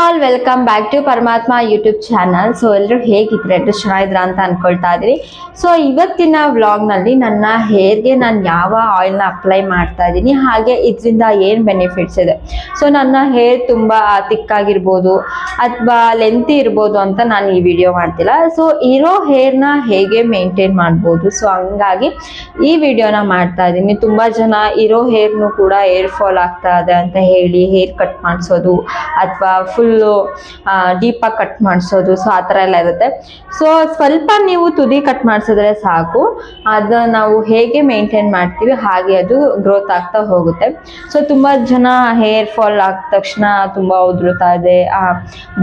All welcome back to ಪರಮಾತ್ಮ YouTube channel. So ಎಲ್ಲರೂ ಹೇಗಿದ್ರೆ ಚೆನ್ನಾಗಿದ್ರ ಅಂತ ಅನ್ಕೊಳ್ತಾ ಇದ್ದೀನಿ. ಸೊ ಇವತ್ತಿನ ವ್ಲಾಗ್ನಲ್ಲಿ ನನ್ನ ಹೇರ್ಗೆ ನಾನು ಯಾವ ಆಯಿಲ್ನ ಅಪ್ಲೈ ಮಾಡ್ತಾ ಇದ್ದೀನಿ, ಹಾಗೆ ಇದರಿಂದ ಏನು ಬೆನಿಫಿಟ್ಸ್ ಇದೆ. ಸೊ ನನ್ನ ಹೇರ್ ತುಂಬ ತಿಕ್ಕಾಗಿರ್ಬೋದು ಅಥವಾ ಲೆಂತಿ ಇರ್ಬೋದು ಅಂತ ನಾನು ಈ ವಿಡಿಯೋ ಮಾಡ್ತಿಲ್ಲ. ಸೊ ಇರೋ ಹೇರ್ನ ಹೇಗೆ ಮೇಂಟೈನ್ ಮಾಡ್ಬೋದು, ಸೊ ಹಂಗಾಗಿ ಈ ವಿಡಿಯೋನ ಮಾಡ್ತಾ ಇದ್ದೀನಿ. ತುಂಬ ಜನ ಇರೋ ಹೇರ್ನು ಕೂಡ ಏರ್ ಫಾಲ್ ಆಗ್ತಾ ಇದೆ ಅಂತ ಹೇಳಿ ಹೇರ್ ಕಟ್ ಮಾಡಿಸೋದು ಅಥವಾ ಫುಲ್ಲು ಡೀಪಾಗಿ ಕಟ್ ಮಾಡಿಸೋದು, ಸೊ ಆ ಥರ ಎಲ್ಲ ಇರುತ್ತೆ. ಸೊ ಸ್ವಲ್ಪ ನೀವು ತುದಿ ಕಟ್ ಮಾಡಿಸಿದ್ರೆ ಸಾಕು, ಅದು ನಾವು ಹೇಗೆ ಮೇಂಟೈನ್ ಮಾಡ್ತೀವಿ ಹಾಗೆ ಅದು ಗ್ರೋತ್ ಆಗ್ತಾ ಹೋಗುತ್ತೆ. ಸೊ ತುಂಬ ಜನ ಹೇರ್ ಫಾಲ್ ಆದ ತಕ್ಷಣ ತುಂಬ ಉದುರುತ್ತಾ ಇದೆ,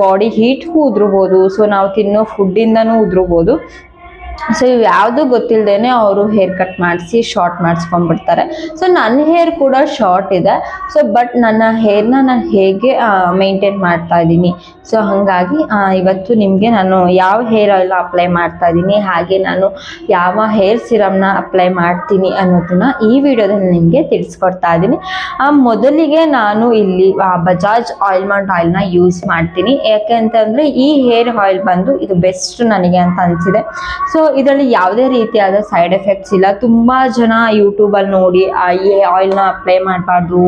ಬಾಡಿ ಹೀಟ್ಗೂ ಉದುರ್ಬೋದು, ಸೊ ನಾವು ತಿನ್ನೋ ಫುಡ್ಡಿಂದನೂ ಉದುರ್ಬೋದು. ಸೊ ಇವು ಯಾವುದು ಗೊತ್ತಿಲ್ಲದೇನೆ ಅವರು ಹೇರ್ ಕಟ್ ಮಾಡಿಸಿ ಶಾರ್ಟ್ ಮಾಡಿಸ್ಕೊಂಡ್ಬಿಡ್ತಾರೆ. ಸೊ ನನ್ನ ಹೇರ್ ಕೂಡ ಶಾರ್ಟ್ ಇದೆ. ಸೊ ಬಟ್ ನನ್ನ ಹೇರ್ನ ನಾನು ಹೇಗೆ ಮೇಂಟೈನ್ ಮಾಡ್ತಾ ಇದ್ದೀನಿ, ಸೊ ಹಾಗಾಗಿ ಇವತ್ತು ನಿಮಗೆ ನಾನು ಯಾವ ಹೇರ್ ಆಯಿಲ್ನ ಅಪ್ಲೈ ಮಾಡ್ತಾ ಇದ್ದೀನಿ, ಹಾಗೆ ನಾನು ಯಾವ ಹೇರ್ ಸಿರಮ್ನ ಅಪ್ಲೈ ಮಾಡ್ತೀನಿ ಅನ್ನೋದನ್ನ ಈ ವಿಡಿಯೋದಲ್ಲಿ ನಿಮಗೆ ತಿಳಿಸ್ಕೊಡ್ತಾ ಇದ್ದೀನಿ. ಮೊದಲಿಗೆ ನಾನು ಇಲ್ಲಿ ಬಜಾಜ್ ಆಲ್ಮಂಡ್ ಆಯಿಲ್ನ ಯೂಸ್ ಮಾಡ್ತೀನಿ. ಯಾಕೆ ಅಂತಂದರೆ ಈ ಹೇರ್ ಆಯಿಲ್ ಬಂದು ಇದು ಬೆಸ್ಟ್ ನನಗೆ ಅಂತ ಅನಿಸಿದೆ. ಸೊ ಇದರಲ್ಲಿ ಯಾವುದೇ ರೀತಿಯಾದ ಸೈಡ್ ಎಫೆಕ್ಟ್ಸ್ ಇಲ್ಲ. ತುಂಬ ಜನ ಯೂಟ್ಯೂಬಲ್ಲಿ ನೋಡಿ ಈ ಆಯಿಲ್ನ ಅಪ್ಲೈ ಮಾಡಬಾರ್ದು,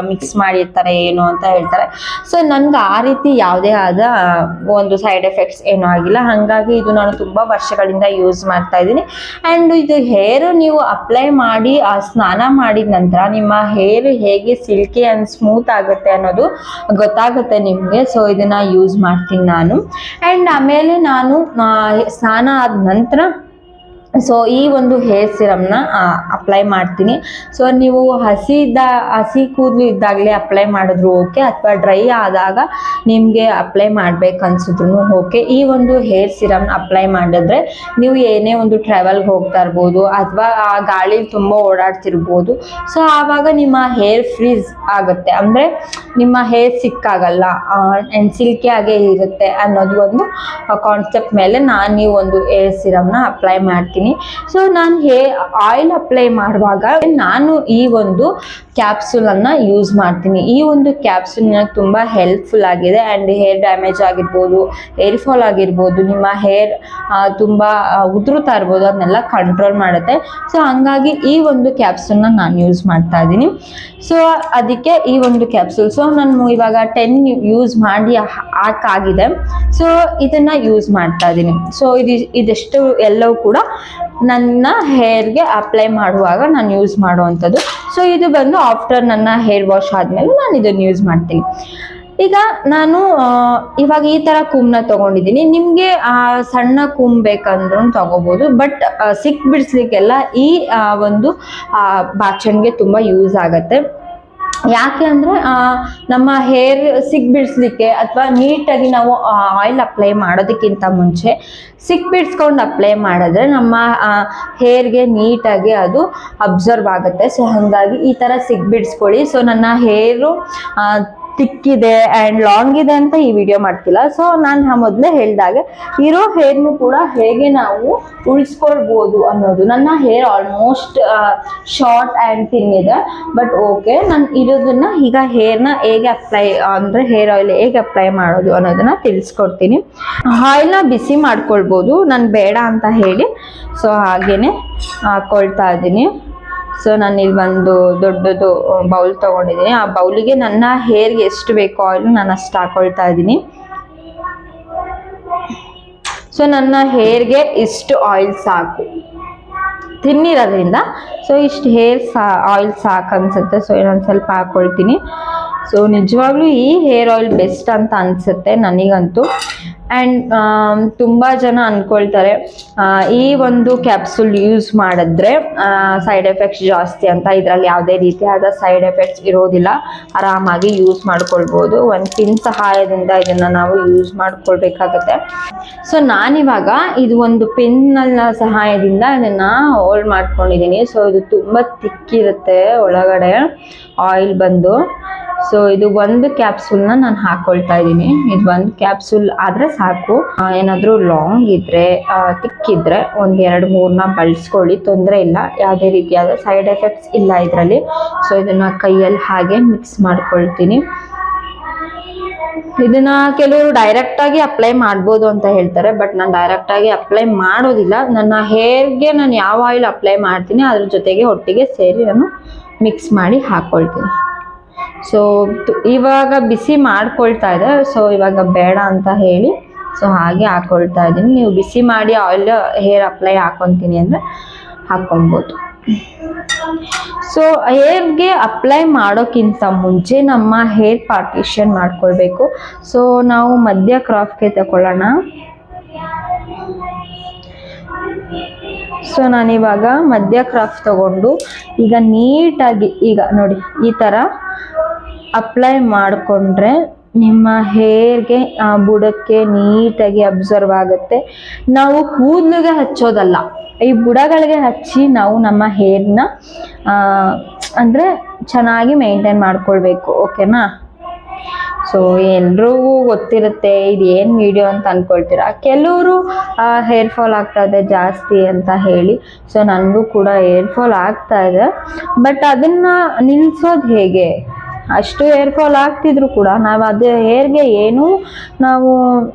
ಮಿಕ್ಸ್ ಮಾಡಿರ್ತಾರೆ ಏನು ಅಂತ ಹೇಳ್ತಾರೆ. ಸೊ ನನಗೆ ಆ ರೀತಿ ಯಾವುದೇ ಆದ ಒಂದು ಸೈಡ್ ಎಫೆಕ್ಟ್ಸ್ ಏನೂ ಆಗಿಲ್ಲ. ಹಾಗಾಗಿ ಇದು ನಾನು ತುಂಬ ವರ್ಷಗಳಿಂದ ಯೂಸ್ ಮಾಡ್ತಾ ಇದ್ದೀನಿ. ಆ್ಯಂಡ್ ಇದು ಹೇರು ನೀವು ಅಪ್ಲೈ ಮಾಡಿ ಸ್ನಾನ ಮಾಡಿದ ನಂತರ ನಿಮ್ಮ ಹೇರ್ ಹೇಗೆ ಸಿಲ್ಕಿ ಆ್ಯಂಡ್ ಸ್ಮೂತ್ ಆಗುತ್ತೆ ಅನ್ನೋದು ಗೊತ್ತಾಗುತ್ತೆ ನಿಮಗೆ. ಸೊ ಇದನ್ನು ಯೂಸ್ ಮಾಡ್ತೀನಿ ನಾನು. ಆ್ಯಂಡ್ ಆಮೇಲೆ ನಾನು ಸ್ನಾನ ಆದ ನಂತರ ಸೊ ಈ ಒಂದು ಹೇರ್ ಸಿರಮ್ನ ಅಪ್ಲೈ ಮಾಡ್ತೀನಿ. ಸೊ ನೀವು ಹಸಿ ಕೂದಲು ಇದ್ದಾಗಲೇ ಅಪ್ಲೈ ಮಾಡಿದ್ರು ಓಕೆ, ಅಥವಾ ಡ್ರೈ ಆದಾಗ ನಿಮಗೆ ಅಪ್ಲೈ ಮಾಡ್ಬೇಕು ಅನ್ಸಿದ್ರು ಓಕೆ. ಈ ಒಂದು ಹೇರ್ ಸಿರಮ್ನ ಅಪ್ಲೈ ಮಾಡಿದ್ರೆ ನೀವು ಏನೇ ಒಂದು ಟ್ರಾವೆಲ್ಗೆ ಹೋಗ್ತಾ ಇರ್ಬೋದು ಅಥವಾ ಆ ಗಾಳಿ ತುಂಬ ಓಡಾಡ್ತಿರ್ಬೋದು. ಸೊ ಆವಾಗ ನಿಮ್ಮ ಹೇರ್ ಫ್ರೀಸ್ ಆಗುತ್ತೆ, ಅಂದರೆ ನಿಮ್ಮ ಹೇರ್ ಸಿಕ್ಕಾಗಲ್ಲ ಆ್ಯಂಡ್ ಸಿಲ್ಕಿ ಆಗೇ ಇರುತ್ತೆ ಅನ್ನೋದು ಒಂದು ಕಾನ್ಸೆಪ್ಟ್ ಮೇಲೆ ನಾನು ಈ ಒಂದು ಹೇರ್ ಸಿರಮ್ನ ಅಪ್ಲೈ ಮಾಡ್ತೀನಿ. ಸೊ ನಾನು ಆಯಿಲ್ ಅಪ್ಲೈ ಮಾಡುವಾಗ ನಾನು ಈ ಒಂದು ಕ್ಯಾಪ್ಸೂಲನ್ನು ಯೂಸ್ ಮಾಡ್ತೀನಿ. ಈ ಒಂದು ಕ್ಯಾಪ್ಸೂಲ್ ನನಗೆ ತುಂಬ ಹೆಲ್ಪ್ಫುಲ್ ಆಗಿದೆ. ಆ್ಯಂಡ್ ಹೇರ್ ಡ್ಯಾಮೇಜ್ ಆಗಿರ್ಬೋದು, ಹೇರ್ ಫಾಲ್ ಆಗಿರ್ಬೋದು, ನಿಮ್ಮ ಹೇರ್ ತುಂಬ ಉದುರುತ್ತಾ ಇರ್ಬೋದು, ಅದನ್ನೆಲ್ಲ ಕಂಟ್ರೋಲ್ ಮಾಡುತ್ತೆ. ಸೊ ಹಂಗಾಗಿ ಈ ಒಂದು ಕ್ಯಾಪ್ಸೂಲ್ನ ನಾನು ಯೂಸ್ ಮಾಡ್ತಾ ಇದ್ದೀನಿ. ಸೊ ಅದಕ್ಕೆ ಈ ಒಂದು ಕ್ಯಾಪ್ಸೂಲ್ ಸೊ ನಾನು ಇವಾಗ 10 ಯೂಸ್ ಮಾಡಿ ಹಾಕಾಗಿದೆ. ಸೊ ಇದನ್ನು ಯೂಸ್ ಮಾಡ್ತಾ ಇದ್ದೀನಿ. ಸೊ ಇದೆಷ್ಟು ಎಲ್ಲವೂ ಕೂಡ ನನ್ನ ಹೇರ್ಗೆ ಅಪ್ಲೈ ಮಾಡುವಾಗ ನಾನು ಯೂಸ್ ಮಾಡುವಂಥದ್ದು. ಸೊ ಇದು ಬಂದು ಆಫ್ಟರ್ ನನ್ನ ಹೇರ್ ವಾಶ್ ಆದಮೇಲೆ ನಾನು ಇದನ್ನು ಯೂಸ್ ಮಾಡ್ತೀನಿ. ಈಗ ನಾನು ಇವಾಗ ಈ ಥರ ಕೂಮ್ನ ತೊಗೊಂಡಿದ್ದೀನಿ. ನಿಮಗೆ ಸಣ್ಣ ಕೂಮ್ ಬೇಕಂದ್ರೂ ತೊಗೋಬೋದು, ಬಟ್ ಬಿಡಿಸ್ಲಿಕ್ಕೆಲ್ಲ ಈ ಒಂದು ಬಾಚಣಿಗೆ ತುಂಬ ಯೂಸ್ ಆಗುತ್ತೆ. ಯಾಕೆ ಅಂದರೆ ನಮ್ಮ ಹೇರ್ ಬಿಡಿಸ್ಲಿಕ್ಕೆ ಅಥವಾ ನೀಟಾಗಿ ನಾವು ಆಯಿಲ್ ಅಪ್ಲೈ ಮಾಡೋದಕ್ಕಿಂತ ಮುಂಚೆ ಬಿಡಿಸ್ಕೊಂಡು ಅಪ್ಲೈ ಮಾಡಿದ್ರೆ ನಮ್ಮ ಹೇರ್ಗೆ ನೀಟಾಗಿ ಅದು ಅಬ್ಸರ್ವ್ ಆಗುತ್ತೆ. ಸೊ ಹಾಗಾಗಿ ಈ ಥರ ಬಿಡಿಸ್ಕೊಳ್ಳಿ. ಸೊ ನನ್ನ ಹೇರು ತಿಕ್ಕಿದೆ ಆ್ಯಂಡ್ ಲಾಂಗ್ ಇದೆ ಅಂತ ಈ ವಿಡಿಯೋ ಮಾಡ್ತಿಲ್ಲ. ಸೊ ನಾನು ಮೊದಲೇ ಹೇಳಿದಾಗೆ ಇರೋ ಹೇರ್ನು ಕೂಡ ಹೇಗೆ ನಾವು ಉಳಿಸ್ಕೊಳ್ಬೋದು ಅನ್ನೋದು. ನನ್ನ hair almost short and thin ಇದೆ, ಬಟ್ ಓಕೆ, ನಾನು ಇರೋದನ್ನ ಈಗ ಹೇರ್ನ ಹೇಗೆ ಅಪ್ಲೈ ಅಂದರೆ ಹೇರ್ ಆಯಿಲ್ ಹೇಗೆ ಅಪ್ಲೈ ಮಾಡೋದು ಅನ್ನೋದನ್ನ ತಿಳಿಸ್ಕೊಡ್ತೀನಿ. ಆಯಿಲ್ನ ಬಿಸಿ ಮಾಡ್ಕೊಳ್ಬೋದು, ನಾನು ಬೇಡ ಅಂತ ಹೇಳಿ ಸೊ ಹಾಗೇನೆ ಹಾಕ್ಕೊಳ್ತಾ ಇದ್ದೀನಿ. ಸೊ ನಾನು ಇಲ್ಲಿ ಒಂದು ದೊಡ್ಡದು ಬೌಲ್ ತೊಗೊಂಡಿದ್ದೀನಿ. ಆ ಬೌಲಿಗೆ ನನ್ನ ಹೇರ್ಗೆ ಎಷ್ಟು ಬೇಕೋ ಆಯಿಲ್ ನಾನು ಅಷ್ಟು ಹಾಕೊಳ್ತಾ ಇದ್ದೀನಿ. ಸೊ ನನ್ನ ಹೇರ್ಗೆ ಇಷ್ಟು ಆಯಿಲ್ ಸಾಕು, ತಿನ್ನಿರೋದ್ರಿಂದ. ಸೊ ಇಷ್ಟು ಆಯಿಲ್ ಸಾಕು ಅನಿಸುತ್ತೆ. ಸೊ ಇನ್ನೊಂದು ಸ್ವಲ್ಪ ಹಾಕ್ಕೊಳ್ತೀನಿ. ಸೊ ನಿಜವಾಗ್ಲೂ ಈ ಹೇರ್ ಆಯಿಲ್ ಬೆಸ್ಟ್ ಅಂತ ಅನಿಸುತ್ತೆ ನನಗಂತೂ. ಆ್ಯಂಡ್ ತುಂಬ ಜನ ಅಂದ್ಕೊಳ್ತಾರೆ ಈ ಒಂದು ಕ್ಯಾಪ್ಸೂಲ್ ಯೂಸ್ ಮಾಡಿದ್ರೆ ಸೈಡ್ ಎಫೆಕ್ಟ್ಸ್ ಜಾಸ್ತಿ ಅಂತ. ಇದರಲ್ಲಿ ಯಾವುದೇ ರೀತಿಯಾದ ಸೈಡ್ ಎಫೆಕ್ಟ್ಸ್ ಇರೋದಿಲ್ಲ, ಆರಾಮಾಗಿ ಯೂಸ್ ಮಾಡ್ಕೊಳ್ಬೋದು. ಒಂದು ಪಿನ್ ಸಹಾಯದಿಂದ ಇದನ್ನು ನಾವು ಯೂಸ್ ಮಾಡ್ಕೊಳ್ಬೇಕಾಗತ್ತೆ. ಸೊ ನಾನಿವಾಗ ಇದು ಒಂದು ಪಿನ್ನ ಸಹಾಯದಿಂದ ಇದನ್ನು ಹೋಲ್ಡ್ ಮಾಡ್ಕೊಂಡಿದ್ದೀನಿ. ಸೊ ಇದು ತುಂಬ ತಿಕ್ಕಿರುತ್ತೆ ಒಳಗಡೆ ಆಯಿಲ್ ಬಂದು. ಸೊ ಇದು ಒಂದು ಕ್ಯಾಪ್ಸೂಲ್ನ ನಾನು ಹಾಕೊಳ್ತಾ ಇದ್ದೀನಿ. ಇದು ಒಂದು ಕ್ಯಾಪ್ಸೂಲ್ ಆದರೆ ಸಾಕು. ಏನಾದರೂ ಲಾಂಗ್ ಇದ್ದರೆ ತಿಕ್ಕಿದ್ರೆ 1-2-3 ಬಳಸ್ಕೊಳ್ಳಿ, ತೊಂದರೆ ಇಲ್ಲ. ಯಾವುದೇ ರೀತಿಯಾದ ಸೈಡ್ ಎಫೆಕ್ಟ್ಸ್ ಇಲ್ಲ ಇದರಲ್ಲಿ. ಸೊ ಇದನ್ನು ಕೈಯಲ್ಲಿ ಹಾಗೆ ಮಿಕ್ಸ್ ಮಾಡ್ಕೊಳ್ತೀನಿ. ಇದನ್ನ ಕೆಲವರು ಡೈರೆಕ್ಟ್ ಆಗಿ ಅಪ್ಲೈ ಮಾಡ್ಬೋದು ಅಂತ ಹೇಳ್ತಾರೆ, ಬಟ್ ನಾನು ಡೈರೆಕ್ಟ್ ಆಗಿ ಅಪ್ಲೈ ಮಾಡೋದಿಲ್ಲ. ನನ್ನ ಹೇರ್ಗೆ ನಾನು ಯಾವ ಆಯಿಲ್ ಅಪ್ಲೈ ಮಾಡ್ತೀನಿ ಅದ್ರ ಜೊತೆಗೆ ಒಟ್ಟಿಗೆ ಸೇರಿ ನಾನು ಮಿಕ್ಸ್ ಮಾಡಿ ಹಾಕ್ಕೊಳ್ತೀನಿ. ಸೊ ಇವಾಗ ಬಿಸಿ ಮಾಡ್ಕೊಳ್ತಾ ಇದೆ, ಸೊ ಇವಾಗ ಬೇಡ ಅಂತ ಹೇಳಿ ಸೊ ಹಾಗೆ ಹಾಕ್ಕೊಳ್ತಾ ಇದ್ದೀನಿ. ನೀವು ಬಿಸಿ ಮಾಡಿ ಆಯಿಲ್ ಹೇರ್ ಅಪ್ಲೈ ಹಾಕೊತೀನಿ ಅಂದರೆ ಹಾಕ್ಕೊಬೋದು. ಸೊ ಹೇರ್ಗೆ ಅಪ್ಲೈ ಮಾಡೋಕ್ಕಿಂತ ಮುಂಚೆ ನಮ್ಮ ಹೇರ್ ಪಾರ್ಟಿಷನ್ ಮಾಡ್ಕೊಳ್ಬೇಕು. ಸೊ ನಾವು ಮಧ್ಯ ಕ್ರಾಫ್ಗೆ ತಗೊಳ್ಳೋಣ. ಸೊ ನಾನಿವಾಗ ಮಧ್ಯ ಕ್ರಾಫ್ಟ್ ತಗೊಂಡು ಈಗ ನೀಟಾಗಿ ಈಗ ನೋಡಿ ಈ ಥರ ಅಪ್ಲೈ ಮಾಡಿಕೊಂಡ್ರೆ ನಿಮ್ಮ ಹೇರ್ಗೆ ಬುಡಕ್ಕೆ ನೀಟಾಗಿ ಅಬ್ಸರ್ವ್ ಆಗುತ್ತೆ. ನಾವು ಕೂದಲಿಗೆ ಹಚ್ಚೋದಲ್ಲ, ಈ ಬುಡಗಳಿಗೆ ಹಚ್ಚಿ ನಾವು ನಮ್ಮ ಹೇರ್ನ ಅಂದರೆ ಚೆನ್ನಾಗಿ ಮೇಂಟೈನ್ ಮಾಡ್ಕೊಳ್ಬೇಕು. ಓಕೆನಾ? ಸೊ ಎಲ್ರಿಗೂ ಗೊತ್ತಿರುತ್ತೆ ಇದು ಏನು ವಿಡಿಯೋ ಅಂತ ಅಂದ್ಕೊಳ್ತೀರಾ. ಕೆಲವರು ಹೇರ್ ಫಾಲ್ ಆಗ್ತಾ ಇದೆ ಜಾಸ್ತಿ ಅಂತ ಹೇಳಿ. ಸೊ ನನಗೂ ಕೂಡ ಹೇರ್ ಫಾಲ್ ಆಗ್ತಾ ಇದೆ, ಬಟ್ ಅದನ್ನು ನಿಲ್ಲಿಸೋದು ಹೇಗೆ? ಅಷ್ಟು ಹೇರ್ ಫಾಲ್ ಆಗ್ತಿದ್ರು ಕೂಡ ನಾವು ಅದು ಹೇರ್ಗೆ ಏನೂ ನಾವು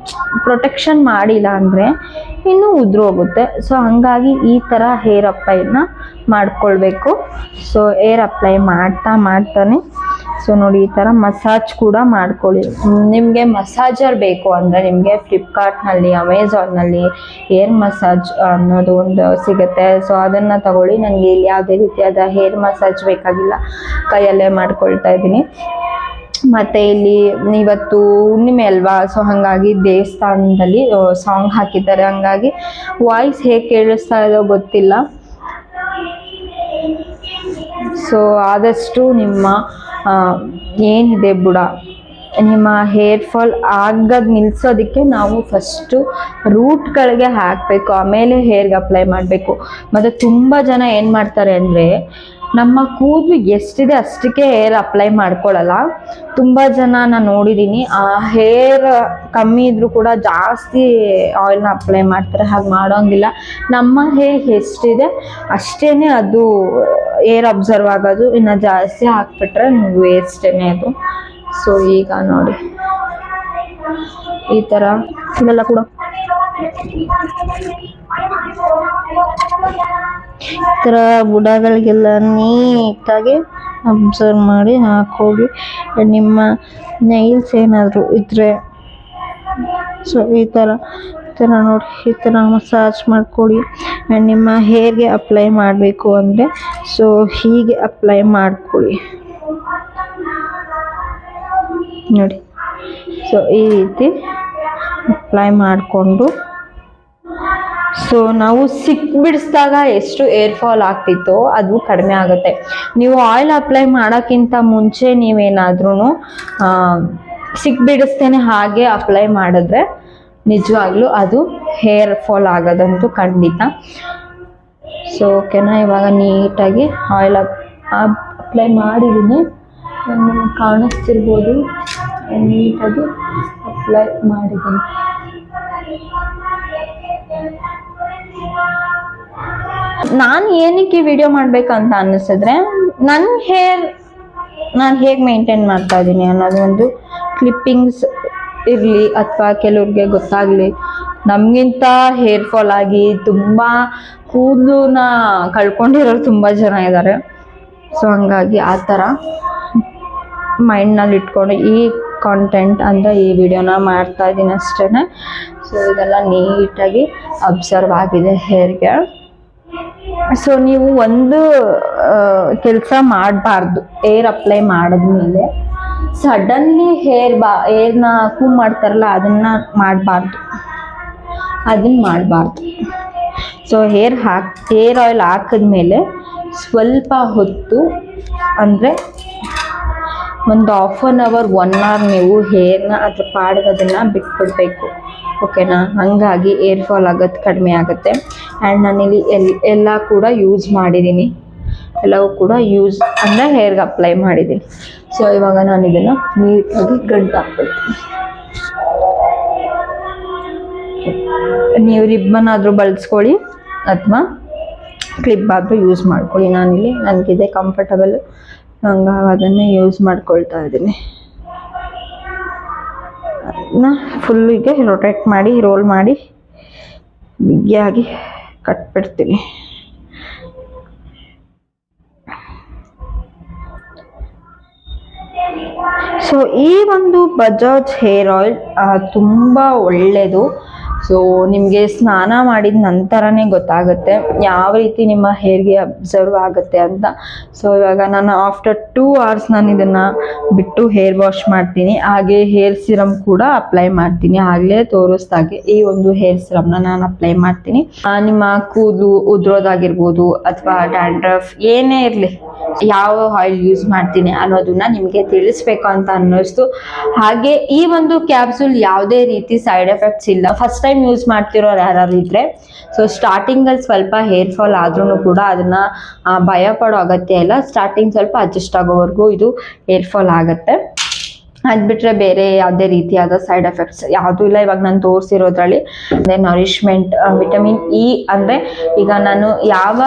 ಪ್ರೊಟೆಕ್ಷನ್ ಮಾಡಿಲ್ಲ ಅಂದರೆ ಇನ್ನೂ ಉದುರೋಗುತ್ತೆ. ಸೊ ಹಾಗಾಗಿ ಈ ಥರ ಹೇರ್ ಅಪ್ಲೈನ ಮಾಡ್ಕೊಳ್ಬೇಕು. ಸೊ ಹೇರ್ ಅಪ್ಲೈ ಮಾಡ್ತಾನೆ ಸೊ ನೋಡಿ ಈ ಥರ ಮಸಾಜ್ ಕೂಡ ಮಾಡ್ಕೊಳ್ಳಿ. ನಿಮಗೆ ಮಸಾಜರ್ ಬೇಕು ಅಂದರೆ ನಿಮಗೆ ಫ್ಲಿಪ್ಕಾರ್ಟ್ನಲ್ಲಿ ಅಮೆಝಾನ್ನಲ್ಲಿ ಹೇರ್ ಮಸಾಜ್ ಅನ್ನೋದು ಒಂದು ಸಿಗುತ್ತೆ. ಸೊ ಅದನ್ನು ತಗೊಳ್ಳಿ. ನನಗೆ ಇಲ್ಲಿ ಯಾವುದೇ ರೀತಿಯಾದ ಹೇರ್ ಮಸಾಜ್ ಬೇಕಾಗಿಲ್ಲ, ಕೈಯಲ್ಲೇ ಮಾಡ್ಕೊಳ್ತಾ ಇದ್ದೀನಿ. ಮತ್ತು ಇಲ್ಲಿ ಇವತ್ತು ಹುಣ್ಣಿಮೆ ಅಲ್ವಾ, ಸೊ ಹಾಗಾಗಿ ದೇವಸ್ಥಾನದಲ್ಲಿ ಸಾಂಗ್ ಹಾಕಿದ್ದಾರೆ, ಹಂಗಾಗಿ ವಾಯ್ಸ್ ಹೇಗೆ ಕೇಳಿಸ್ತಾ ಇದೋ ಗೊತ್ತಿಲ್ಲ. ಸೊ ಆದಷ್ಟು ನಿಮ್ಮ ಏನಿದೆ ಬುಡ ನಿಮ್ಮ ಹೇರ್ ಫಾಲ್ ಆಗೋದು ನಿಲ್ಲಿಸೋದಕ್ಕೆ ನಾವು ಫಸ್ಟು ರೂಟ್ಗಳಿಗೆ ಹಾಕಬೇಕು, ಆಮೇಲೆ ಹೇರ್ಗೆ ಅಪ್ಲೈ ಮಾಡಬೇಕು. ಮತ್ತು ತುಂಬ ಜನ ಏನು ಮಾಡ್ತಾರೆ ಅಂದರೆ ನಮ್ಮ ಕೂದಲು ಎಷ್ಟಿದೆ ಅಷ್ಟಕ್ಕೆ ಹೇರ್ ಅಪ್ಲೈ ಮಾಡ್ಕೊಳ್ಳಲ್ಲ. ತುಂಬ ಜನ ನಾನು ನೋಡಿದ್ದೀನಿ ಹೇರ್ ಕಮ್ಮಿ ಇದ್ದರೂ ಕೂಡ ಜಾಸ್ತಿ ಆಯಿಲ್ನ ಅಪ್ಲೈ ಮಾಡ್ತಾರೆ. ಹಾಗೆ ಮಾಡೋಂಗಿಲ್ಲ. ನಮ್ಮ ಹೇರ್ ಎಷ್ಟಿದೆ ಅಷ್ಟೇ ಅದು ಏರ್ ಅಬ್ಸರ್ವ್ ಆಗೋದು. ಇನ್ನು ಜಾಸ್ತಿ ಹಾಕ್ಬಿಟ್ರೆ ವೇಸ್ಟೇ ಅದು. ಸೊ ಈಗ ನೋಡಿ ಈ ಥರ ಇದೆಲ್ಲ ಕೂಡ ಈ ಥರ ಬುಡಗಳಿಗೆಲ್ಲ ನೀಟಾಗಿ ಅಬ್ಸರ್ವ್ ಮಾಡಿ ಹಾಕೋಗಿ. ನಿಮ್ಮ ನೈಲ್ಸ್ ಏನಾದರೂ ಇದ್ದರೆ ಸೊ ಈ ಥರ ನೋಡಿ ಈ ಥರ ಮಸಾಜ್ ಮಾಡ್ಕೊಳ್ಳಿ. ಆ್ಯಂಡ್ ನಿಮ್ಮ ಹೇರ್ಗೆ ಅಪ್ಲೈ ಮಾಡಬೇಕು ಅಂದರೆ ಸೊ ಹೀಗೆ ಅಪ್ಲೈ ಮಾಡ್ಕೊಳ್ಳಿ ನೋಡಿ. ಸೊ ಈ ರೀತಿ ಅಪ್ಲೈ ಮಾಡಿಕೊಂಡು ಸೊ ನಾವು ಬಿಡಿಸಿದಾಗ ಎಷ್ಟು ಏರ್ ಫಾಲ್ ಆಗ್ತಿತ್ತೋ ಅದು ಕಡಿಮೆ ಆಗುತ್ತೆ. ನೀವು ಆಯಿಲ್ ಅಪ್ಲೈ ಮಾಡೋಕ್ಕಿಂತ ಮುಂಚೆ ನೀವೇನಾದ್ರೂ ಬಿಡಿಸ್ತೇನೆ ಹಾಗೆ ಅಪ್ಲೈ ಮಾಡಿದ್ರೆ ನಿಜವಾಗ್ಲೂ ಅದು ಹೇರ್ ಫಾಲ್ ಆಗೋದಂತೂ ಖಂಡಿತ. ಸೊ ಓಕೆನಾ? ಇವಾಗ ನೀಟಾಗಿ ಆಯಿಲ್ ಅಪ್ಲೈ ಮಾಡಿದ್ದೀನಿ, ಕಾಣಿಸ್ತಿರ್ಬೋದು. ನೀಟಾಗಿ ಅಪ್ಲೈ ಮಾಡಿದ್ದೀನಿ. ನಾನು ಏನಕ್ಕೆ ವಿಡಿಯೋ ಮಾಡ್ಬೇಕಂತ ಅನ್ನಿಸಿದ್ರೆ ನನ್ನ ಹೇರ್ ನಾನು ಹೇಗೆ ಮೇಂಟೈನ್ ಮಾಡ್ತಾ ಇದ್ದೀನಿ ಅನ್ನೋದು ಒಂದು ಕ್ಲಿಪ್ಪಿಂಗ್ಸ್ ಇರಲಿ, ಅಥವಾ ಕೆಲವ್ರಿಗೆ ಗೊತ್ತಾಗಲಿ. ನಮಗಿಂತ ಹೇರ್ ಫಾಲ್ ಆಗಿ ತುಂಬ ಕೂದಲನ್ನ ಕಳ್ಕೊಂಡಿರೋರು ತುಂಬ ಜನ ಇದ್ದಾರೆ. ಸೊ ಹಂಗಾಗಿ ಆ ಥರ ಮೈಂಡ್ನಲ್ಲಿ ಇಟ್ಕೊಂಡು ಈ ಕಾಂಟೆಂಟ್ ಅಂದರೆ ಈ ವಿಡಿಯೋನ ಮಾಡ್ತಾ ಇದ್ದೀನಿ ಅಷ್ಟೇ. ಸೊ ಇದೆಲ್ಲ ನೀಟಾಗಿ ಅಬ್ಸರ್ವ್ ಆಗಿದೆ ಹೇರ್ಗೆ. ಸೊ ನೀವು ಒಂದು ಕೆಲಸ ಮಾಡಬಾರ್ದು, ಏರ್ ಅಪ್ಲೈ ಮಾಡಿದ್ಮೇಲೆ ಸಡನ್ಲಿ ಏರ್ನ ಕೂಮ್ ಮಾಡ್ತಾರಲ್ಲ ಅದನ್ನು ಮಾಡಬಾರ್ದು. ಸೊ ಹೇರ್ ಆಯಿಲ್ ಹಾಕಿದ್ಮೇಲೆ ಸ್ವಲ್ಪ ಹೊತ್ತು ಅಂದರೆ ಒಂದು ½ an hour 1 hour ನೀವು ಹೇರ್ನ ಅದ್ರ ಪಾಡಿಗೆ ಅದನ್ನು ಬಿಟ್ಬಿಡ್ಬೇಕು. ಓಕೆನಾ? ಹಂಗಾಗಿ ಏರ್ ಫಾಲ್ ಆಗೋದು ಕಡಿಮೆ ಆಗುತ್ತೆ. ಆ್ಯಂಡ್ ನಾನಿಲ್ಲಿ ಎಲ್ಲ ಕೂಡ ಯೂಸ್ ಮಾಡಿದ್ದೀನಿ, ಎಲ್ಲವೂ ಕೂಡ ಯೂಸ್ ಅಂದರೆ ಹೇರ್ಗೆ ಅಪ್ಲೈ ಮಾಡಿದ್ದೀನಿ. ಸೊ ಇವಾಗ ನಾನು ಇದನ್ನು ನೀಟಾಗಿ ಗಂಟು ಹಾಕ್ಬಿಡ್ತೀನಿ. ನೀವು ರಿಬ್ಬನ್ ಆದರೂ ಬಳಸ್ಕೊಳ್ಳಿ ಅಥವಾ ಕ್ಲಿಪ್ ಆದರೂ ಯೂಸ್ ಮಾಡ್ಕೊಳ್ಳಿ. ನಾನಿಲ್ಲಿ ನನಗಿದೆ ಕಂಫರ್ಟಬಲ್, ಹಂಗಾಗಿ ಅದನ್ನೇ ಯೂಸ್ ಮಾಡ್ಕೊಳ್ತಾ ಇದ್ದೀನಿ. ಅದನ್ನ ಫುಲ್ಲಿಗೆ ರೊಟೇಟ್ ಮಾಡಿ ರೋಲ್ ಮಾಡಿ ಬಿಗಿಯಾಗಿ ಕಟ್ಬಿಡ್ತೀನಿ. ಸೊ ಈ ಒಂದು ಬಜಾಜ್ ಹೇರ್ ಆಯಿಲ್ ತುಂಬ ಒಳ್ಳೆಯದು. ಸೊ ನಿಮಗೆ ಸ್ನಾನ ಮಾಡಿದ ನಂತರನೇ ಗೊತ್ತಾಗುತ್ತೆ ಯಾವ ರೀತಿ ನಿಮ್ಮ ಹೇರ್ಗೆ ಅಬ್ಸರ್ವ್ ಆಗುತ್ತೆ ಅಂತ. ಸೊ ಇವಾಗ ನಾನು ಆಫ್ಟರ್ 2 hours ನಾನು ಇದನ್ನು ಬಿಟ್ಟು ಹೇರ್ ವಾಶ್ ಮಾಡ್ತೀನಿ. ಹಾಗೆ ಹೇರ್ ಸಿರಮ್ ಕೂಡ ಅಪ್ಲೈ ಮಾಡ್ತೀನಿ. ಆಗಲೇ ತೋರಿಸ್ದಾಗೆ ಈ ಒಂದು ಹೇರ್ ಸಿರಮ್ನ ನಾನು ಅಪ್ಲೈ ಮಾಡ್ತೀನಿ. ನಿಮ್ಮ ಕೂದಲು ಉದುರೋದಾಗಿರ್ಬೋದು ಅಥವಾ ಡ್ಯಾಂಡ್ರಫ್ ಏನೇ ಇರಲಿ, ಯಾವ ಆಯಿಲ್ ಯೂಸ್ ಮಾಡ್ತೀನಿ ಅನ್ನೋದನ್ನ ನಿಮಗೆ ತಿಳಿಸ್ಬೇಕು ಅಂತ ಅನ್ನಿಸ್ತು. ಹಾಗೆ ಈ ಒಂದು ಕ್ಯಾಪ್ಸೂಲ್ ಯಾವುದೇ ರೀತಿ ಸೈಡ್ ಎಫೆಕ್ಟ್ಸ್ ಇಲ್ಲ. ಫಸ್ಟ್ ಟೈಮ್ ಯೂಸ್ ಮಾಡ್ತಿರೋರು ಯಾರು ಇದ್ರೆ ಸೊ ಸ್ಟಾರ್ಟಿಂಗಲ್ಲಿ ಸ್ವಲ್ಪ ಹೇರ್ ಫಾಲ್ ಆದ್ರೂ ಕೂಡ ಅದನ್ನ ಭಯ ಪಡೋ ಅಗತ್ಯ ಇಲ್ಲ. ಸ್ಟಾರ್ಟಿಂಗ್ ಸ್ವಲ್ಪ ಅಡ್ಜಸ್ಟ್ ಆಗೋವರೆಗೂ ಇದು ಹೇರ್ ಫಾಲ್ ಆಗುತ್ತೆ. ಅದು ಬಿಟ್ಟರೆ ಬೇರೆ ಯಾವುದೇ ರೀತಿಯಾದ ಸೈಡ್ ಎಫೆಕ್ಟ್ಸ್ ಯಾವುದೂ ಇಲ್ಲ. ಇವಾಗ ನಾನು ತೋರಿಸಿರೋದ್ರಲ್ಲಿ ಅಂದರೆ ನರಿಶ್ಮೆಂಟ್ ವಿಟಮಿನ್ ಇ ಅಂದರೆ ಈಗ ನಾನು ಯಾವ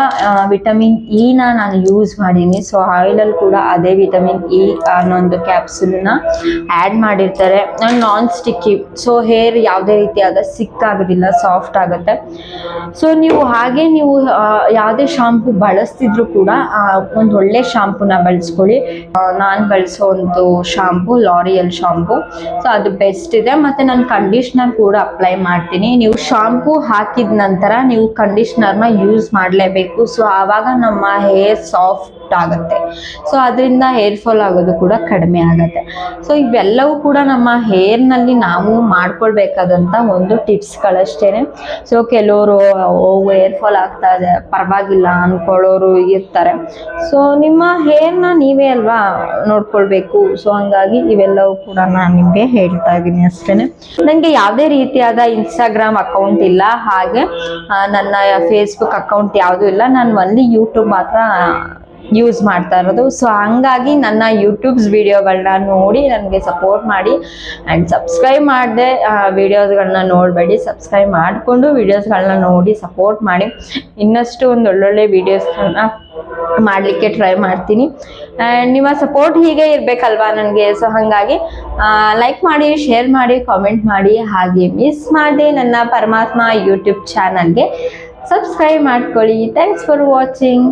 ವಿಟಮಿನ್ ಇನ ನಾನು ಯೂಸ್ ಮಾಡೀನಿ ಸೊ ಆಯಿಲಲ್ಲಿ ಕೂಡ ಅದೇ ವಿಟಮಿನ್ ಇ ಅನ್ನೊಂದು ಕ್ಯಾಪ್ಸೂಲನ್ನ ಆ್ಯಡ್ ಮಾಡಿರ್ತಾರೆ. ನಾನ್ ಸ್ಟಿಕ್ಕಿ, ಸೊ ಹೇರ್ ಯಾವುದೇ ರೀತಿಯಾದ ಸಿಕ್ ಆಗೋದಿಲ್ಲ, ಸಾಫ್ಟ್ ಆಗುತ್ತೆ. ಸೊ ನೀವು ಹಾಗೆ ನೀವು ಯಾವುದೇ ಶಾಂಪು ಬಳಸ್ತಿದ್ರು ಕೂಡ ಒಂದು ಒಳ್ಳೆ ಶಾಂಪುನ ಬಳಸ್ಕೊಳ್ಳಿ. ನಾನು ಬಳಸೋ ಒಂದು ಶಾಂಪು ಲಾರಿಯಲ್ ಶಾಂಪು, ಸೊ ಅದು ಬೆಸ್ಟ್ ಇದೆ. ಮತ್ತು ನಾನು ಕಂಡೀಷ್ನರ್ ಕೂಡ ಅಪ್ಲೈ ಮಾಡ್ತೀನಿ. ನೀವು ಶಾಂಪು ಹಾಕಿದ ನಂತರ ನೀವು ಕಂಡೀಷ್ನರ್ನ ಯೂಸ್ ಮಾಡಲೇಬೇಕು. ಸೊ ಆವಾಗ ನಮ್ಮ ಹೇರ್ ಸಾಫ್ಟ್ ಆಗುತ್ತೆ. ಸೊ ಅದರಿಂದ ಹೇರ್ ಫಾಲ್ ಆಗೋದು ಕೂಡ ಕಡಿಮೆ ಆಗುತ್ತೆ. ಸೊ ಇವೆಲ್ಲವೂ ಕೂಡ ನಮ್ಮ ಹೇರ್ನಲ್ಲಿ ನಾವು ಮಾಡ್ಕೊಳ್ಬೇಕಾದಂಥ ಒಂದು ಟಿಪ್ಸ್ಗಳಷ್ಟೇನೆ. ಸೊ ಕೆಲವರು ಹೇರ್ ಫಾಲ್ ಆಗ್ತಾ ಇದೆ ಪರವಾಗಿಲ್ಲ ಅಂದ್ಕೊಳ್ಳೋರು ಇರ್ತಾರೆ. ಸೊ ನಿಮ್ಮ ಹೇರ್ನ ನೀವೇ ಅಲ್ವಾ ನೋಡ್ಕೊಳ್ಬೇಕು. ಸೊ ಹಂಗಾಗಿ ಇವೆಲ್ಲವೂ ಕೂಡ ನಾನು ನಿಮಗೆ ಹೇಳ್ತಾ ಇದ್ದೀನಿ ಅಷ್ಟೇನೆ. ನನಗೆ ಯಾವುದೇ ರೀತಿಯಾದ ಇನ್ಸ್ಟಾಗ್ರಾಮ್ ಅಕೌಂಟ್ ಇಲ್ಲ, ಹಾಗೆ ನನ್ನ ಫೇಸ್ಬುಕ್ ಅಕೌಂಟ್ ಯಾವುದೂ ಇಲ್ಲ. ನಾನು ಒನ್ಲಿ ಯೂಟ್ಯೂಬ್ ಮಾತ್ರ ಯೂಸ್ ಮಾಡ್ತಾ ಇರೋದು. ಸೊ ಹಂಗಾಗಿ ನನ್ನ ಯೂಟ್ಯೂಬ್ಸ್ ವಿಡಿಯೋಗಳನ್ನ ನೋಡಿ ನನಗೆ ಸಪೋರ್ಟ್ ಮಾಡಿ. ಆ್ಯಂಡ್ ಸಬ್ಸ್ಕ್ರೈಬ್ ಮಾಡದೆ ವಿಡಿಯೋಸ್ಗಳನ್ನ ನೋಡಬೇಡಿ, ಸಬ್ಸ್ಕ್ರೈಬ್ ಮಾಡಿಕೊಂಡು ವಿಡಿಯೋಸ್ಗಳನ್ನ ನೋಡಿ ಸಪೋರ್ಟ್ ಮಾಡಿ. ಇನ್ನಷ್ಟು ಒಂದು ಒಳ್ಳೊಳ್ಳೆ ವಿಡಿಯೋಸ್ಗಳನ್ನ ಮಾಡಲಿಕ್ಕೆ ಟ್ರೈ ಮಾಡ್ತೀನಿ. ಆ್ಯಂಡ್ ನಿಮ್ಮ ಸಪೋರ್ಟ್ ಹೀಗೆ ಇರಬೇಕಲ್ವಾ ನನಗೆ. ಸೊ ಹಾಗಾಗಿ ಲೈಕ್ ಮಾಡಿ, ಶೇರ್ ಮಾಡಿ, ಕಾಮೆಂಟ್ ಮಾಡಿ. ಹಾಗೆ ಮಿಸ್ ಮಾಡದೆ ನನ್ನ ಪರಮಾತ್ಮ ಯೂಟ್ಯೂಬ್ ಚಾನಲ್ಗೆ ಸಬ್ಸ್ಕ್ರೈಬ್ ಮಾಡ್ಕೊಳ್ಳಿ. Thanks for watching.